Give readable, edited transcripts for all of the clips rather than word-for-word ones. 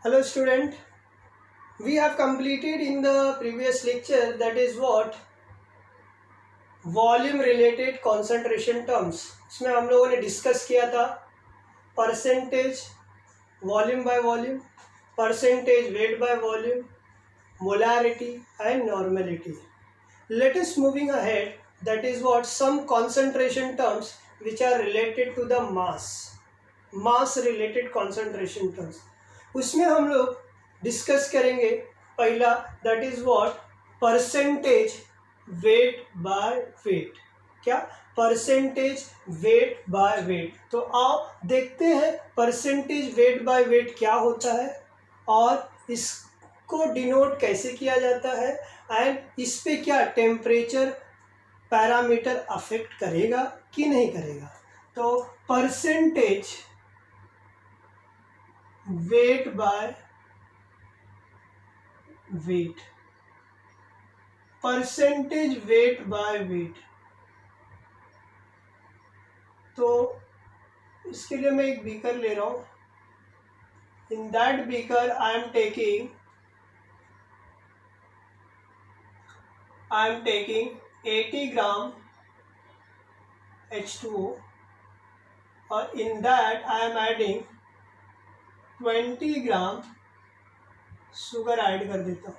Hello student, we have completed in the previous lecture that is what volume related concentration terms. इसमें हम लोगों ने discuss किया था percentage volume by volume, percentage weight by volume, molarity and normality. Let us moving ahead, that is what some concentration terms which are related to the mass related concentration terms. उसमें हम लोग discuss करेंगे पहला, that is what percentage weight by weight. क्या? Percentage weight by weight. तो आओ देखते हैं परसेंटेज वेट बाय वेट क्या होता है और इसको डिनोट कैसे किया जाता है एंड इस पे क्या टेम्परेचर पैरामीटर अफेक्ट करेगा कि नहीं करेगा। तो percentage weight by wait, percentage weight by weight. तो इसके लिए मैं एक बीकर ले रहा हूँ। In that beaker I am taking 80 gram H2O और in that I am adding 20 gram sugar add कर देता हूँ।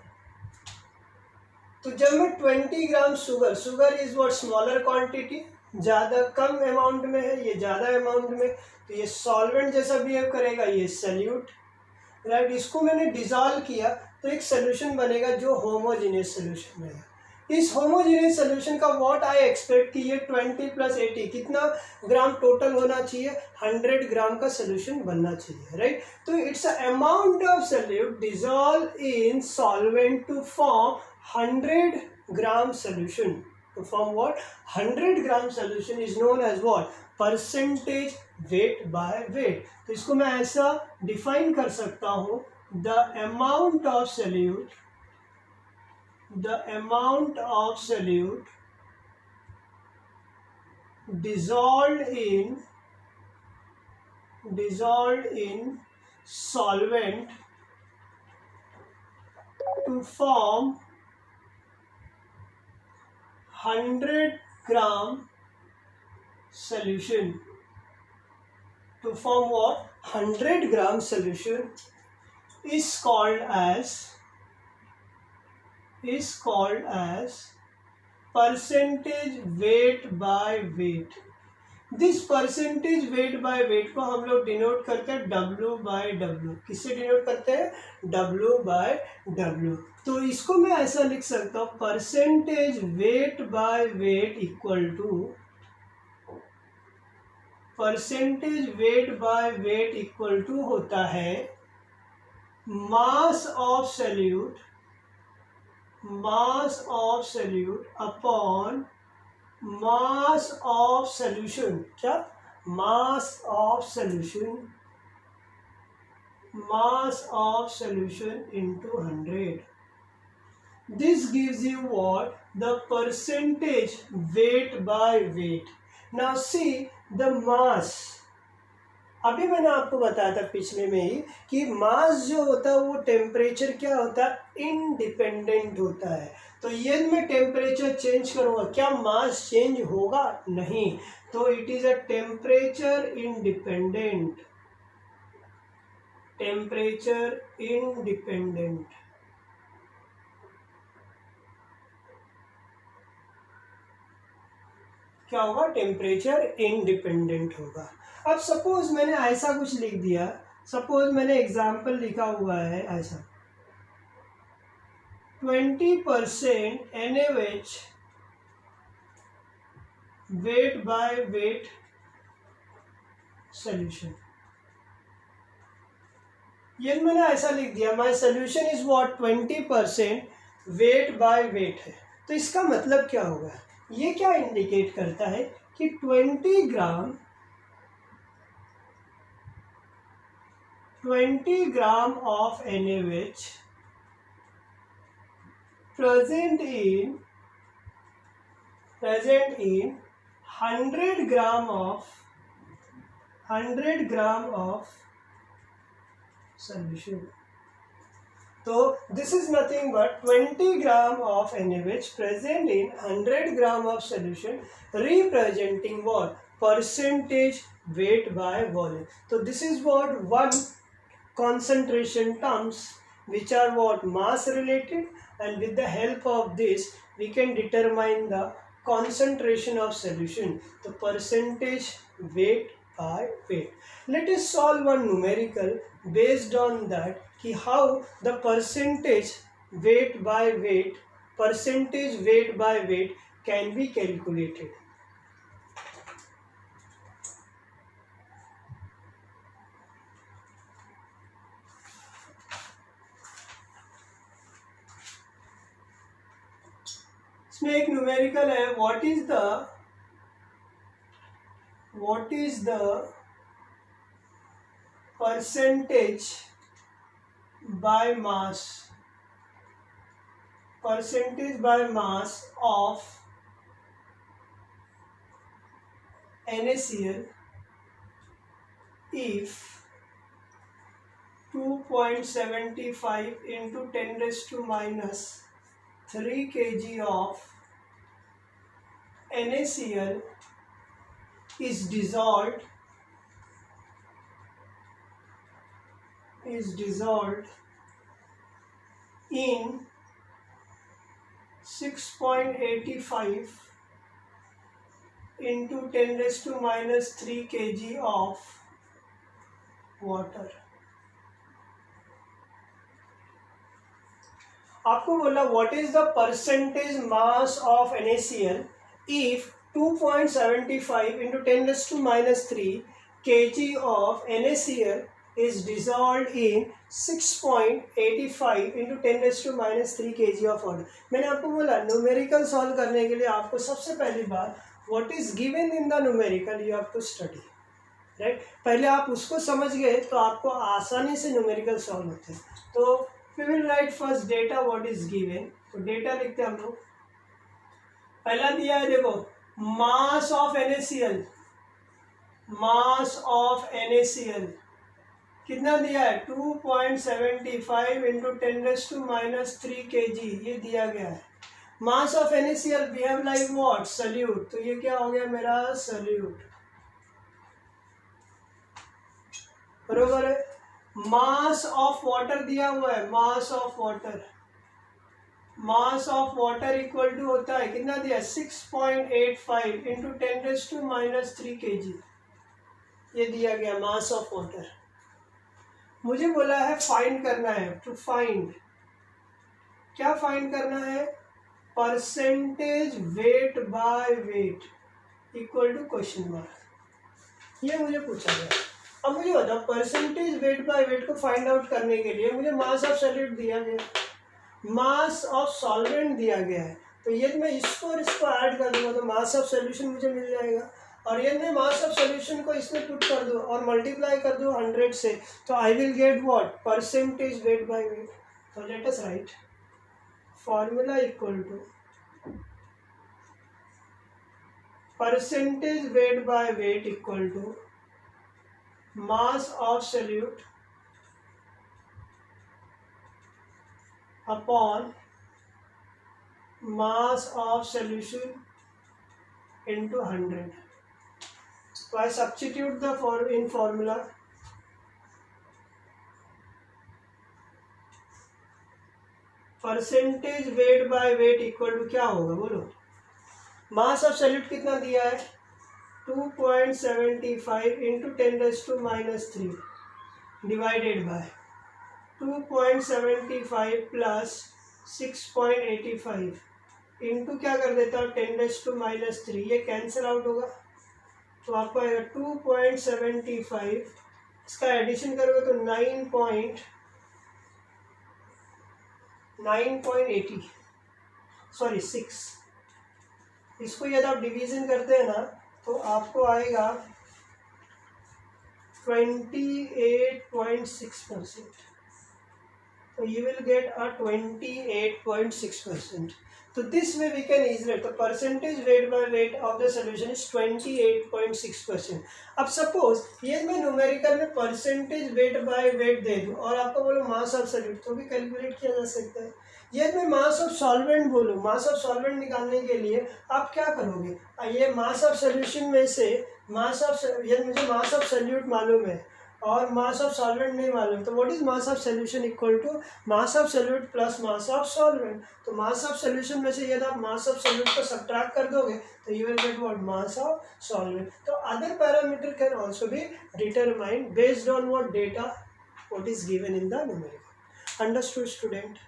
तो जब मैं 20 gram sugar is what smaller quantity, ज़्यादा कम अमाउंट में है, ये ज़्यादा अमाउंट में, तो ये सॉल्वेंट जैसा बिहेव करेगा, ये सल्यूट, राइट। इसको मैंने डिजॉल्व किया तो एक सोल्यूशन बनेगा जो होमोजेनियस सोल्यूशन रहेगा। इस होमोजेनियस सोल्यूशन का व्हाट आई एक्सपेक्ट कि ये 20 + 80 कितना ग्राम टोटल होना चाहिए, 100 ग्राम का सोल्यूशन बनना चाहिए, राइट। तो it's amount of solute dissolve in solvent to form 100 gram solution. To form what? 100 gram solution is known as what? Percentage weight by weight. तो इसको मैं ऐसा डिफाइन कर सकता हूँ, the amount of solute dissolved in solvent to form 100 gram solution. To form what? 100 gram solution is called as percentage weight by weight. This percentage weight by weight को हम लोग डिनोट करते हैं W/W। किससे denote करते हैं? W/W। तो इसको मैं ऐसा लिख सकता हूँ, percentage weight by weight equal to होता है mass of solute upon mass of solution. क्या? Mass of solution into 100. This gives you what? The percentage weight by weight. Now see the mass. अभी मैंने आपको बताया था पिछले में ही कि मास जो होता है वो टेम्परेचर क्या होता है? इंडिपेंडेंट होता है। तो यदि मैं टेम्परेचर चेंज करूँगा, क्या मास चेंज होगा? नहीं। तो it is a temperature independent. क्या होगा? टेम्परेचर इंडिपेंडेंट होगा। अब सपोज मैंने ऐसा कुछ लिख दिया, सपोज मैंने एग्जाम्पल लिखा हुआ है ऐसा 20% NaOH wait by wait solution. ये मैंने ऐसा लिख दिया, my solution is what 20% wait by wait है। तो इसका मतलब क्या होगा? ये क्या इंडिकेट करता है कि 20 gram of NaOH present in 100 gram of solution. तो this is nothing but 20 gram of NaOH present in 100 gram of solution representing what percentage weight by volume. So this is what one concentration terms which are what mass related, and with the help of this we can determine the concentration of solution, the percentage weight by weight. Let us solve one numerical based on that कि how the percentage weight by weight can be calculated. इसमें एक numerical है, what is the percentage by mass of NaCl if 2.75 into 10 raised to minus 3 kg of NaCl is dissolved in 6.85 into 10 raised to minus 3 kg of water. आपको बोला what is the percentage mass of NaCl if 2.75 into 10 raised to minus 3 kg of NaCl is dissolved in 6.85 into 10 raised to minus 3 kg of water. मैंने आपको बोला numerical solve करने के लिए आपको सबसे पहली बात what is given in the numerical you have to study, right. पहले आप उसको समझ गए तो आपको आसानी से न्यूमेरिकल सॉल्व होते हैं. तो we will write first data what is given. तो डेटा लिखते हैं हम लोग. पहला दिया है देखो मास ऑफ NaCl कितना दिया है 2.75 into 10 raise to minus 3 kg ये दिया गया है. Mass of NaCl behave like what solute. तो ये क्या हो गया मेरा सल्यूट, बरोबर है. मास ऑफ वाटर दिया हुआ है, mass of water equal to होता है कितना दिया 6.85 into 10 raise to minus 3 kg ये दिया गया मास ऑफ वाटर. मुझे बोला है फाइंड करना है, टू फाइंड क्या फाइंड करना है percentage weight by weight equal to question mark. ये मुझे पूछा गया. अब मुझे बताओ परसेंटेज वेट बाय वेट को फाइंड आउट करने के लिए मुझे मास ऑफ सॉल्यूट दिया गया, मास ऑफ सॉल्वेंट दिया गया है. तो यदि मैं इसको और इसको ऐड कर दूंगा तो मास ऑफ सॉल्यूशन मुझे मिल जाएगा. और यदि मैं मास ऑफ सॉल्यूशन को इसमें पुट कर दूँ और मल्टीप्लाई कर दूँ 100 से तो I will get what percentage weight by weight. तो let us write formula equal to percentage weight by weight equal to mass of solute upon mass of solution into 100. So I substitute the in formula. Percentage weight by weight equal to क्या होगा बोलो. Mass of solute कितना दिया है 2.75 into 10 raise to minus 3 divided by 2.75 plus 6.85 into क्या कर देता हूँ 10 रेज़ टू माइनस 3 ये कैंसिल आउट होगा. तो आपको आएगा 2.75 इसका एडिशन करोगे तो 9.80 सॉरी 6. इसको यदि आप डिवीजन करते हैं ना तो आपको आएगा 28.6%. तो यू विल गेट अ 28.6%. तो this way we can easily, तो percentage weight by weight of the solution is 28.6%। अब सपोज ये मैं न्यूमेरिकल में परसेंटेज वेट बाय वेट दे दूं और आपको बोलो मास ऑफ सोल्यूट, तो भी कैलकुलेट किया जा सकता है। ये मैं मास ऑफ सॉल्वेंट बोलूँ, मास ऑफ सॉल्वेंट निकालने के लिए आप क्या करोगे, ये मास ऑफ सोल्यूशन में से मास ऑफ, ये मुझे मास ऑफ सोल्यूट मालूम है और मास ऑफ सॉल्वेंट नहीं मालूम, तो what is mass of solution equal to mass of solute plus mass of solvent. तो मास ऑफ सॉल्यूशन में से यदि आप मास ऑफ सोल्यूट को सब्ट्रैक्ट कर दोगे तो you will get what, mass of solvent. तो other parameter can also be determined based on what data what is given in the numerical. Understood student?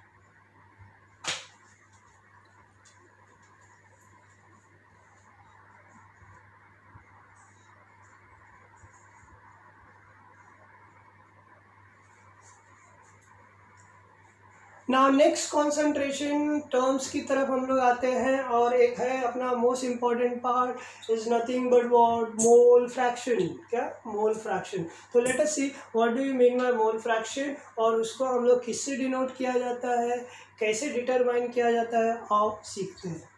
Now next concentration terms की तरफ हम लोग आते हैं और एक है अपना most important part is nothing but what, mole fraction. क्या? Mole fraction. तो let us see what do you mean by mole fraction और उसको हम लोग किससे डिनोट किया जाता है, कैसे डिटरमाइन किया जाता है, आओ सीखते हैं।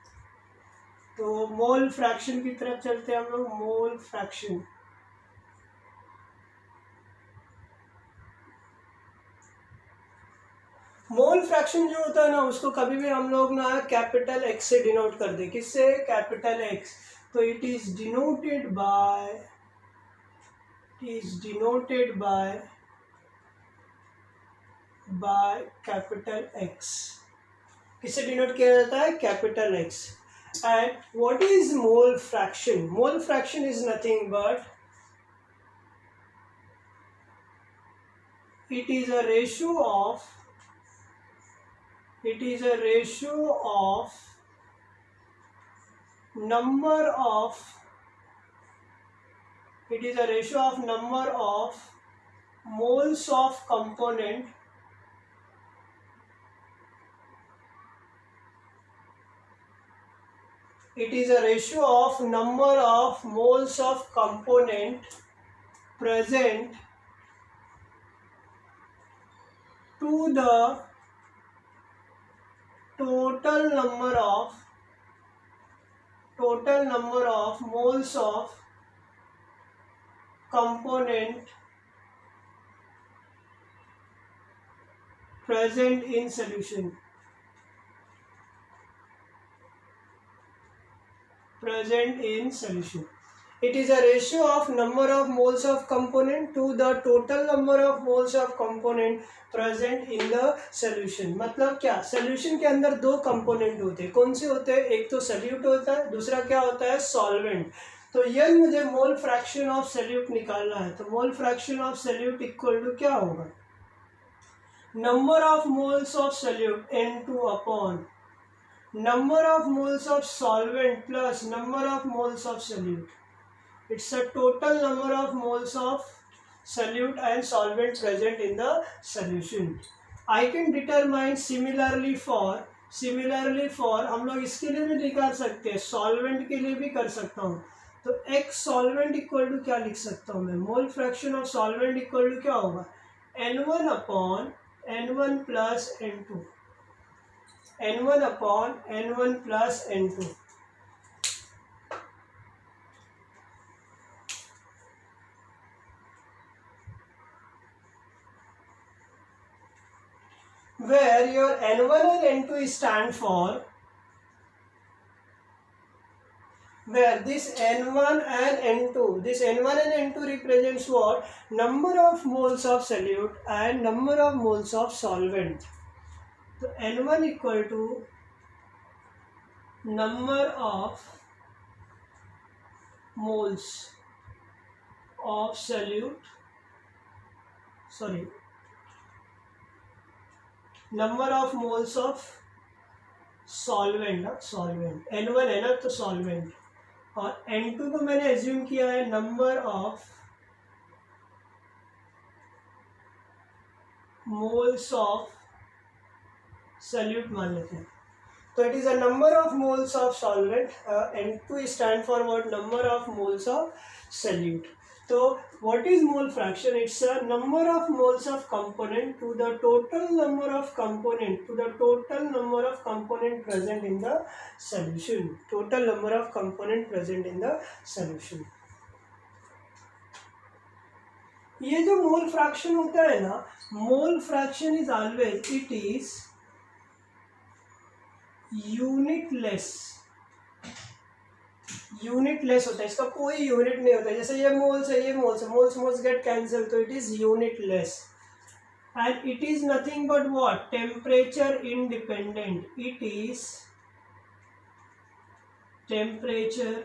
तो मोल फ्रैक्शन की तरफ चलते हैं हम लोग। मोल फ्रैक्शन, मोल फ्रैक्शन जो होता है ना उसको कभी भी हम लोग ना कैपिटल एक्स से डिनोट कर दे। किससे? Capital X. तो it is denoted by capital X. किससे डिनोट किया जाता है? Capital X. And what is mole fraction? Mole fraction is nothing but it is a ratio of number of moles of component present to the total number of moles of component present in solution. It is a ratio of number of moles of component to the total number of moles of component present in the solution। मतलब क्या? solution के अंदर दो component होते हैं। कौन से होते हैं? एक तो solute होता है, दूसरा क्या होता है? solvent। तो ये मुझे मोल फ्रैक्शन ऑफ solute निकालना है। तो mole fraction of solute equal to क्या होगा? Number of moles of solute N2 upon number of moles of solvent plus number of moles of solute. It's a total number of moles of solute and solvent present in the solution. I can determine similarly for हम लोग इसके लिए भी निकाल सकते हैं, solvent के लिए भी कर सकता हूँ। तो x solvent इक्वल टू क्या लिख सकता हूँ मैं? Mole fraction of solvent equal to क्या होगा? N1 अपॉन N1 plus N2, N1 upon N1 plus N2। Where your N1 and N2 stand for, where this N1 and N2 represents what? Number of moles of solute and number of moles of solvent। तो N1 equal to number of moles of solute, number of moles of solvent. N1 है ना तो solvent, और N2 को मैंने assume किया है number of moles of solute मान लेते हैं। तो it is a number of moles of solvent, N2 stand for what? Number of moles of solute। तो what is mole fraction? It's a number of moles of component to the total number of component present in the solution. Total number of component present in the solution. ये जो mole fraction होता है ना, मोल fraction is always, it is unitless होता है, इसका कोई unit नहीं होता है। जैसे ये मोल्स है, ये मोल्स गेट कैंसिल, तो it is unitless and it is nothing but what, temperature independent. It is temperature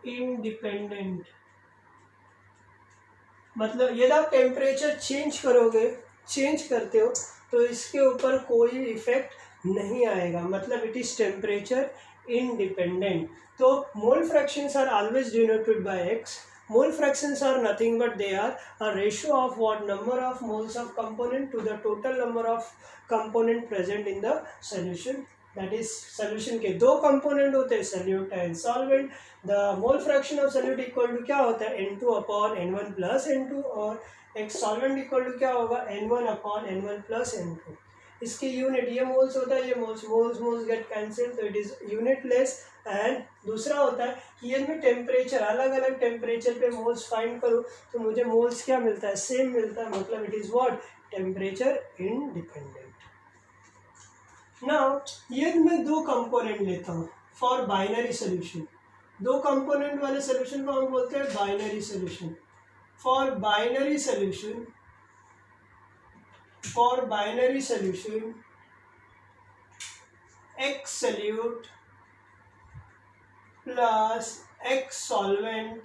independent. मतलब यदि आप टेम्परेचर चेंज करते हो तो इसके ऊपर कोई इफेक्ट नहीं आएगा, मतलब इट इज टेम्परेचर इंडिपेंडेंट। तो mole fractions are always denoted by X. Mole fractions are nothing but they are a ratio of what, number of moles of component to the total number of component present in the solution. That is solution के दो component होते हैं, solute and solvent. The mole fraction of solute equal to क्या होता है, N2/N1 + N2, और एक solvent equal to क्या होगा, N1/N1 + N2। इसकी यूनिट, ये मोल्स होता है, ये मोल्स गेट कैंसिल, तो इट इज यूनिटलेस। एंड दूसरा होता है कि ये मैं टेम्परेचर, अलग अलग टेम्परेचर पे मोल्स फाइंड करूँ तो मुझे मोल्स क्या मिलता है, सेम मिलता है, मतलब it is what, temperature independent. Now ये मैं दो कंपोनेंट लेता हूँ फॉर बाइनरी सोल्यूशन। दो कंपोनेंट वाले सोल्यूशन को हम बोलते हैं binary solution. For binary solution x solute plus x solvent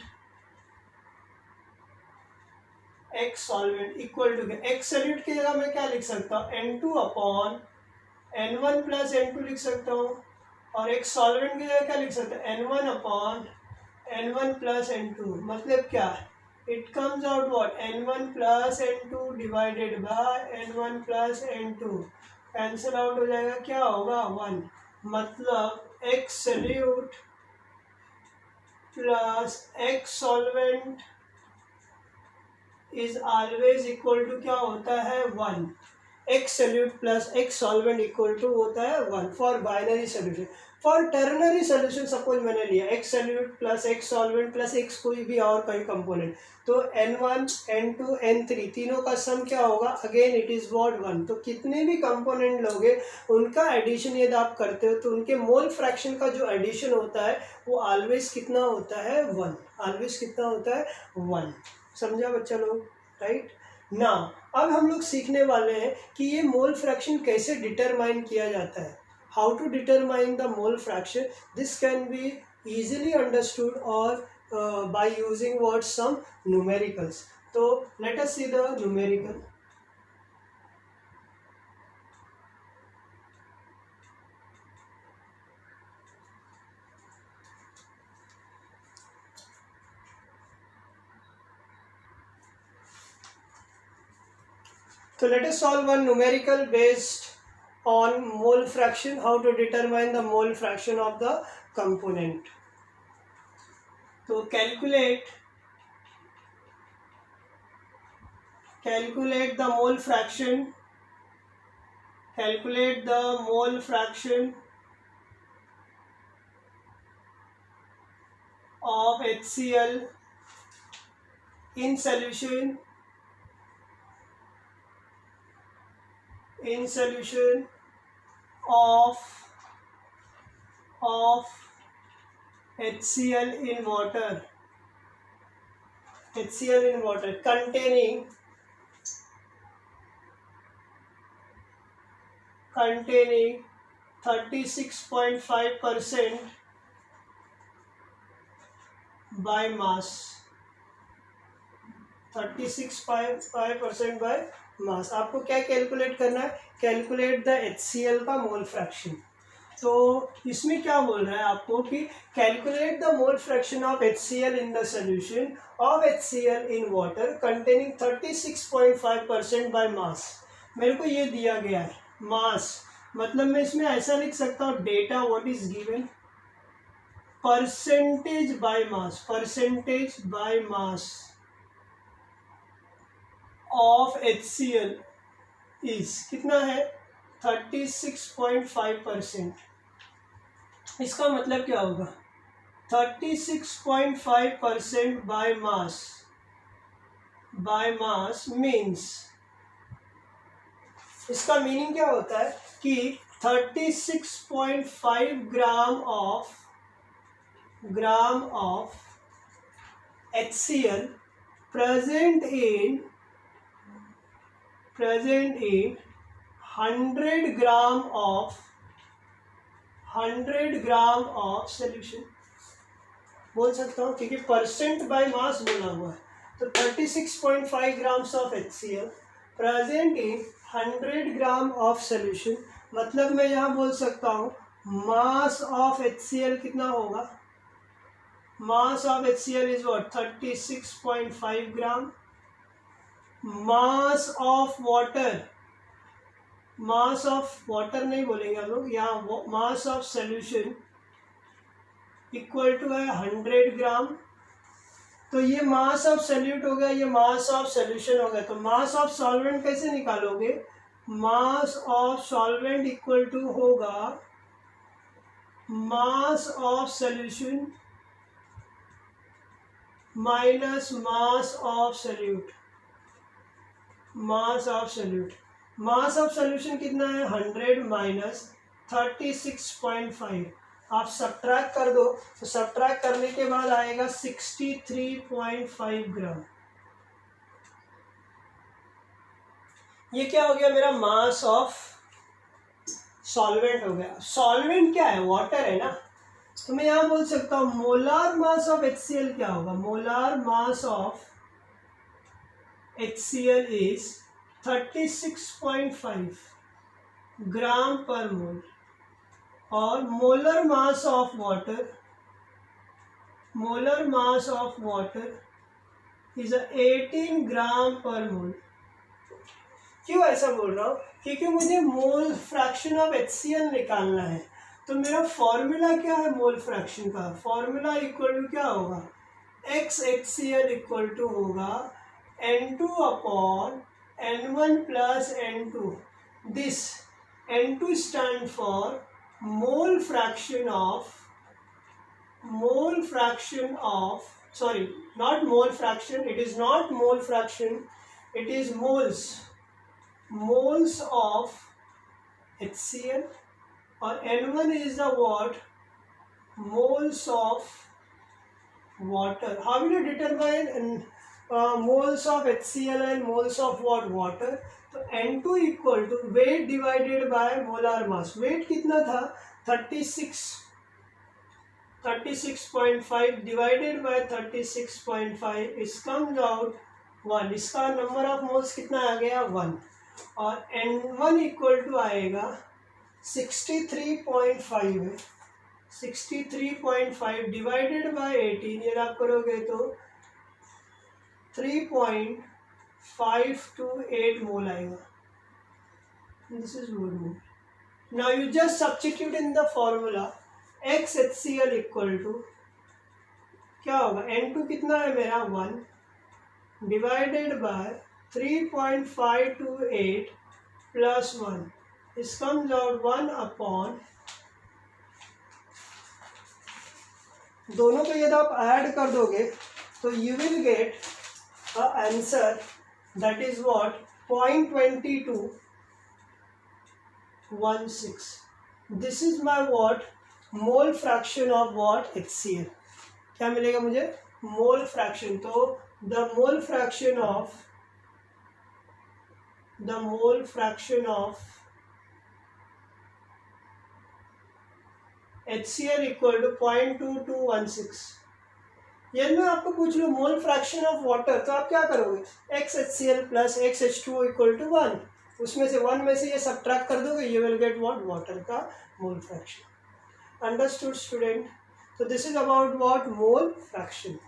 equal to x solute की जगह मैं क्या लिख सकता हूँ, N2/N1 + N2 लिख सकता हूँ, और एक सॉल्वेंट की जगह क्या लिख सकते हैं, N1/N1 + N2। मतलब क्या, it comes out what, N1 + N2 divided by N1 + N2, cancel out हो जाएगा, क्या होगा, 1। मतलब x solute plus x solvent is always equal to क्या होता है, 1। x solute plus x solvent equal to होता है 1 for binary solution. For ternary solution suppose मैंने लिया x solute plus x solvent plus x कोई भी और कोई कंपोनेंट, तो N1, N2, N3 तीनों का सम क्या होगा, अगेन इट इज व्हाट, 1। तो कितने भी कंपोनेंट लोगे उनका एडिशन यदि आप करते हो तो उनके मोल फ्रैक्शन का जो एडिशन होता है वो ऑलवेज कितना होता है, 1। ऑलवेज कितना होता है, 1। समझा बच्चा लोग, राइट ना। अब हम लोग सीखने वाले हैं कि ये मोल फ्रैक्शन कैसे डिटरमाइन किया जाता है। How to determine the mole fraction, this can be easily understood or by using what, some numericals. So let us see the numerical. So let us solve one numerical based on mole fraction, how to determine the mole fraction of the component. So calculate the mole fraction. Calculate the mole fraction of HCl in solution of HCl in water. HCl in water containing 36.5% by mass. 36.5% by मास। आपको क्या calculate करना है, calculate the HCl का mole fraction. तो इसमें क्या बोल रहा है आपको कि calculate the mole fraction of HCl in the solution of HCl in water containing 36.5% by mass. मेरे को ये दिया गया है मास, मतलब मैं इसमें ऐसा लिख सकता हूँ data what is given, percentage by mass of HCl is कितना है 36.5%। इसका मतलब क्या होगा 36.5% बाय मास मीन्स, इसका मीनिंग क्या होता है कि 36.5 gram of HCl present in 100 gram of solution. बोल सकता हूँ क्योंकि परसेंट बाय मास बोला हुआ है, तो 36.5 grams of HCl present in 100 gram of solution. मतलब मैं यहाँ बोल सकता हूँ मास ऑफ HCl कितना होगा, mass of HCl is what 36.5 gram. Mass of water नहीं बोलेंगे हम लोग, यहाँ mass of solution equal to है 100 ग्राम। तो ये मास ऑफ सोल्यूट हो गया, ये मास ऑफ सोल्यूशन हो गया। तो मास ऑफ सॉल्वेंट कैसे निकालोगे, mass of solvent equal to होगा mass of solution minus mass of solute. Mass of solution कितना है 100 माइनस 36.5। आप सब्ट्रैक्ट कर दो, तो सब्ट्रैक्ट करने के बाद आएगा 63.5 ग्राम। ये क्या हो गया मेरा मास ऑफ सॉल्वेंट हो गया। सॉल्वेंट क्या है, वाटर है ना, तो मैं यहाँ बोल सकता हूँ मोलार मास ऑफ HCl क्या होगा, molar mass of HCl is 36.5 ग्राम पर मोल, और molar mass of water is 18 ग्राम पर मोल। क्यों ऐसा बोल रहा हूँ, क्योंकि मुझे मोल फ्रैक्शन ऑफ HCl निकालना है। तो मेरा फॉर्मूला क्या है मोल फ्रैक्शन का, फॉर्मूला इक्वल टू क्या होगा, XHCl इक्वल टू होगा N2 upon N1 plus N2. This N2 stand for mole fraction of sorry, not mole fraction, it is not mole fraction, it is moles of HCl, or N1 is the what, moles of water. How will you determine moles of HCl and moles of what, water? तो N2 equal to weight divided by molar mass. Weight कितना था 36.5 divided by 36.5 इस comes out 1। इसका number of moles कितना आ गया 1, और N1 equal to आएगा 63.5 है। 63.5 डिवाइडेड बाय 18 ये आप करोगे तो 3.528 मोल आएगा। This is mole. Now you just substitute in the formula XHCl equal to क्या होगा, N2 कितना है मेरा 1 डिवाइडेड बाय 3.528 प्लस 1 इस कम्स आउट 1 अपॉन, दोनों को यदि आप ऐड कर दोगे तो you will get a answer that is what 0.2216। This is my what mole fraction of what HCl। क्या मिलेगा मुझे मोल फ्रैक्शन। तो the mole fraction of HCl equal to 0.2216। यदि मैं आपको पूछ लूँ मोल फ्रैक्शन ऑफ वाटर, तो आप क्या करोगे, XHCl plus XH2O equal to 1, उसमें से 1 में से ये सब्ट्रैक्ट कर दोगे, you will get what water का mole fraction. Understood student? So this is about what mole fraction.